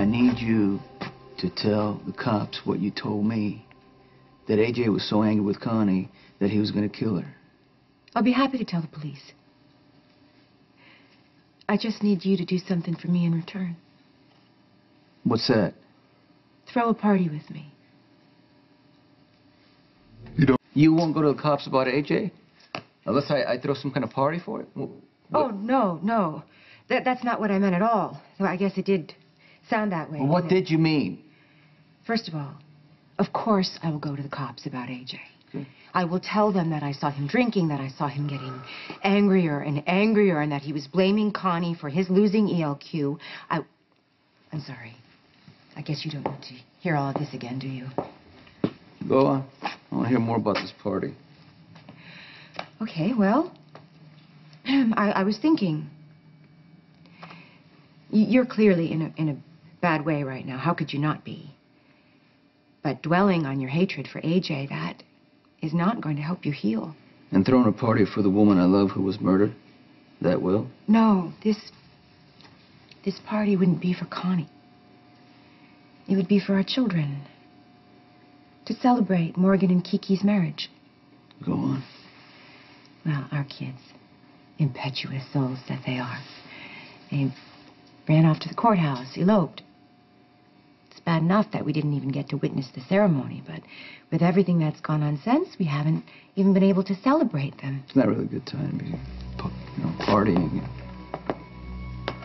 I need you to tell the cops what you told me. That AJ was so angry with Connie that he was going to kill her. I'll be happy to tell the police. I just need you to do something for me in return. What's that? Throw a party with me. You won't go to the cops about AJ? Unless I throw some kind of party for it? Oh, no. That's not what I meant at all. Though I guess it did sound that way. Well, what did you mean? First of all, of course I will go to the cops about AJ. Okay. I will tell them that I saw him drinking, that I saw him getting angrier and angrier, and that he was blaming Connie for his losing ELQ. I'm sorry. I guess you don't need to hear all of this again, do you? Go on. I want to hear more about this party. Okay, well, I was thinking. You're clearly in a bad way right now. How could you not be? But dwelling on your hatred for AJ, that is not going to help you heal. And throwing a party for the woman I love who was murdered? That will? No, this party wouldn't be for Connie. It would be for our children. To celebrate Morgan and Kiki's marriage. Go on. Well, our kids, impetuous souls that they are, they ran off to the courthouse, eloped. It's bad enough that we didn't even get to witness the ceremony, but with everything that's gone on since, we haven't even been able to celebrate them. It's not really a good time to be, partying.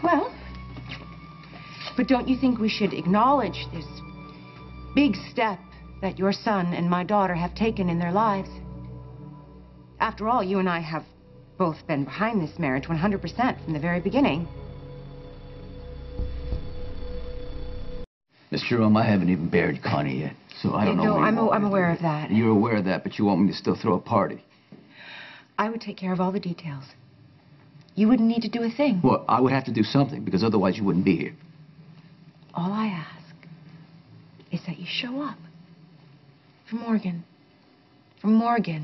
Well, but don't you think we should acknowledge this big step that your son and my daughter have taken in their lives? After all, you and I have both been behind this marriage 100% from the very beginning. Miss Jerome, I haven't even buried Connie yet, so I don't know. No, I'm aware of that. You're aware of that, but you want me to still throw a party. I would take care of all the details. You wouldn't need to do a thing. Well, I would have to do something, because otherwise you wouldn't be here. All I ask is that you show up. For Morgan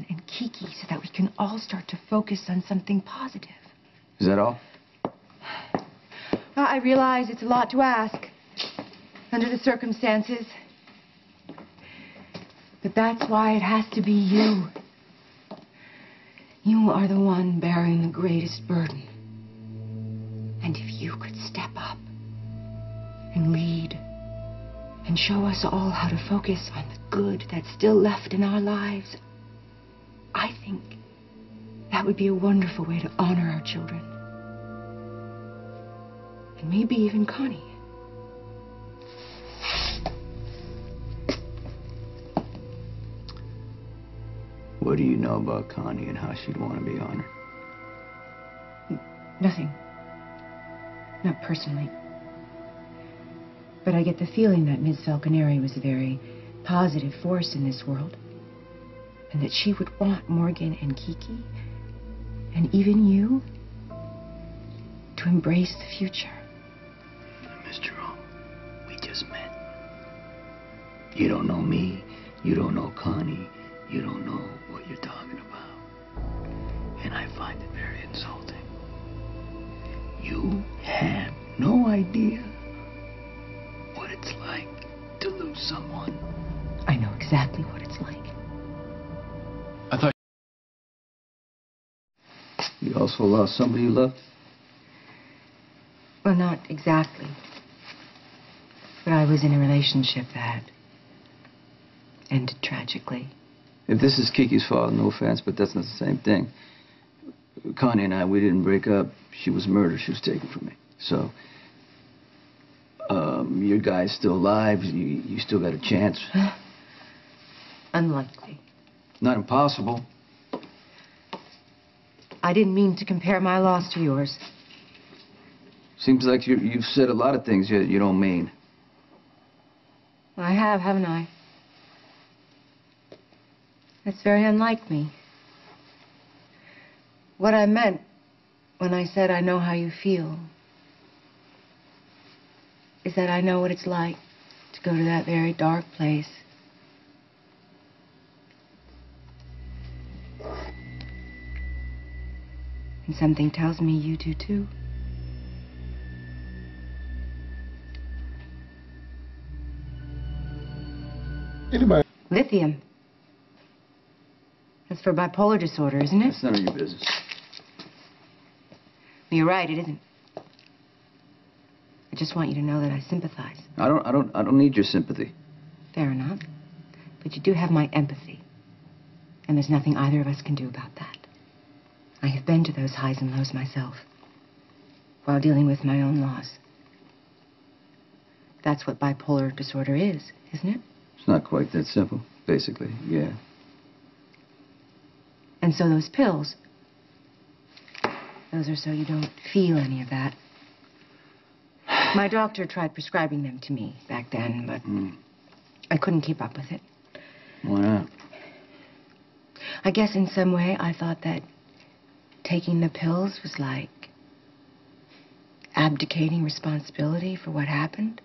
and Kiki, so that we can all start to focus on something positive. Is that all? I realize it's a lot to ask under the circumstances. But that's why it has to be you. You are the one bearing the greatest burden. And if you could step up and lead and show us all how to focus on the good that's still left in our lives, I think that would be a wonderful way to honor our children. And maybe even Connie. What do you know about Connie and how she'd want to be honored? Nothing. Not personally. But I get the feeling that Ms. Falconeri was a very positive force in this world. And that she would want Morgan and Kiki, and even you, to embrace the future. Miss Jerome, we just met. You don't know me, you don't know Connie, you don't know what you're talking about. And I find it very insulting. You have no idea what it's like to lose someone. I know exactly what it's like. I thought you also lost somebody you loved? Well, not exactly. But I was in a relationship that ended tragically. If this is Kiki's fault, no offense, but that's not the same thing. Connie and I, we didn't break up. She was murdered. She was taken from me. So, your guy's still alive. You still got a chance. Unlikely. Not impossible. I didn't mean to compare my loss to yours. Seems like you've said a lot of things you don't mean. I have, haven't I? That's very unlike me. What I meant when I said I know how you feel is that I know what it's like to go to that very dark place. And something tells me you do too. Anybody? Lithium. That's for bipolar disorder, isn't it? It's none of your business. You're right, it isn't. I just want you to know that I sympathize. I don't need your sympathy. Fair enough. But you do have my empathy. And there's nothing either of us can do about that. I have been to those highs and lows myself, while dealing with my own loss. That's what bipolar disorder is, isn't it? It's not quite that simple, basically, yeah. And so those pills, those are so you don't feel any of that. My doctor tried prescribing them to me back then, but I couldn't keep up with it. Why not? I guess in some way I thought that taking the pills was like abdicating responsibility for what happened.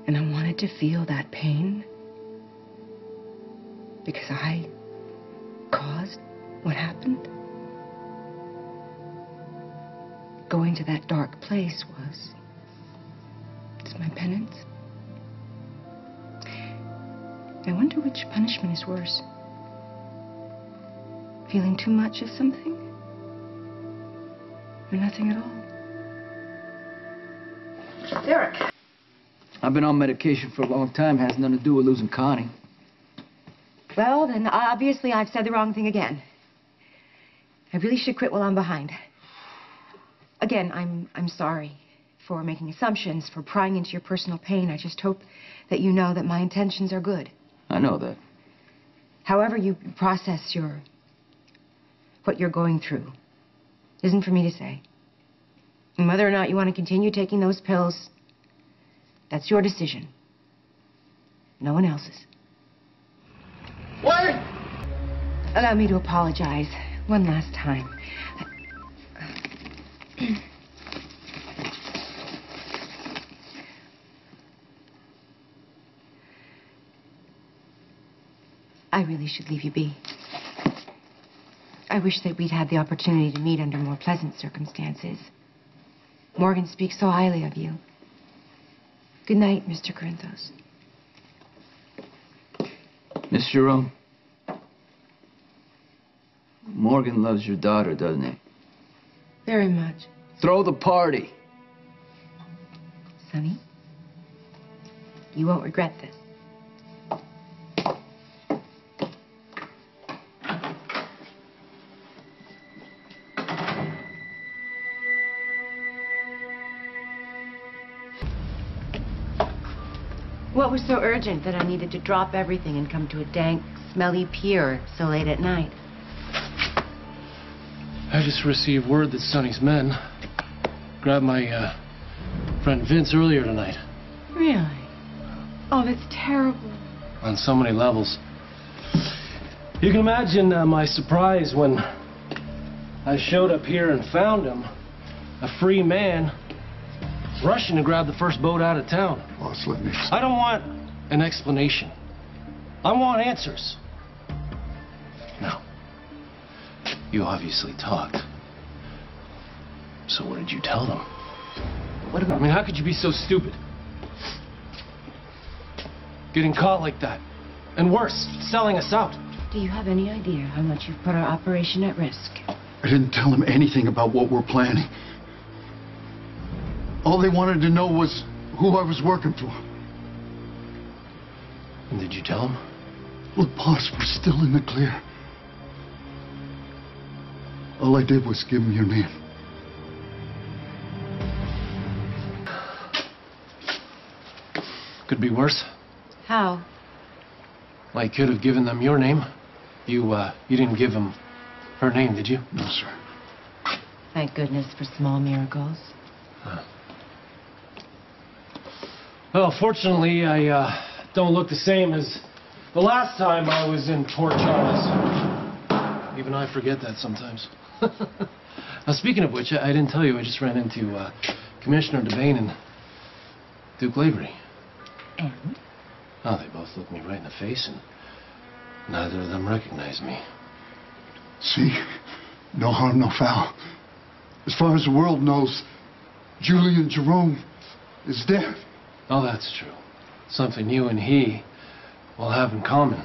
And I wanted to feel that pain because I caused what happened. Going to that dark place was my penance. I wonder which punishment is worse. Feeling too much of something? Or nothing at all? Derek. I've been on medication for a long time. Has nothing to do with losing Connie. Well, then obviously I've said the wrong thing again. I really should quit while I'm behind. Again, I'm sorry for making assumptions, for prying into your personal pain. I just hope that you know that my intentions are good. I know that. However you process what you're going through isn't for me to say. And whether or not you want to continue taking those pills, that's your decision. No one else's. What? Allow me to apologize one last time. I really should leave you be. I wish that we'd had the opportunity to meet under more pleasant circumstances. Morgan speaks so highly of you. Good night, Mr. Corinthos. Miss Jerome, Morgan loves your daughter, doesn't he? Very much. Throw the party. Sonny, you won't regret this. What was so urgent that I needed to drop everything and come to a dank, smelly pier so late at night? I just received word that Sonny's men grabbed my friend Vince earlier tonight. Really? Oh, that's terrible. On so many levels. You can imagine my surprise when I showed up here and found him, a free man, rushing to grab the first boat out of town. Boss, let me... I don't want an explanation. I want answers. Now, you obviously talked. So what did you tell them? What about... I mean, how could you be so stupid? Getting caught like that. And worse, selling us out. Do you have any idea how much you've put our operation at risk? I didn't tell them anything about what we're planning. All they wanted to know was who I was working for. And did you tell them? Look, boss, we're still in the clear. All I did was give them your name. Could be worse. How? Well, I could have given them your name. You didn't give them her name, did you? No, sir. Thank goodness for small miracles. Huh. Well, fortunately, I don't look the same as the last time I was in Port Charles. Even I forget that sometimes. Now, speaking of which, I didn't tell you, I just ran into Commissioner DeBane and Duke Lavery. And? Oh, they both looked me right in the face, and neither of them recognized me. See? No harm, no foul. As far as the world knows, Julian Jerome is dead. Oh, that's true. Something you and he will have in common.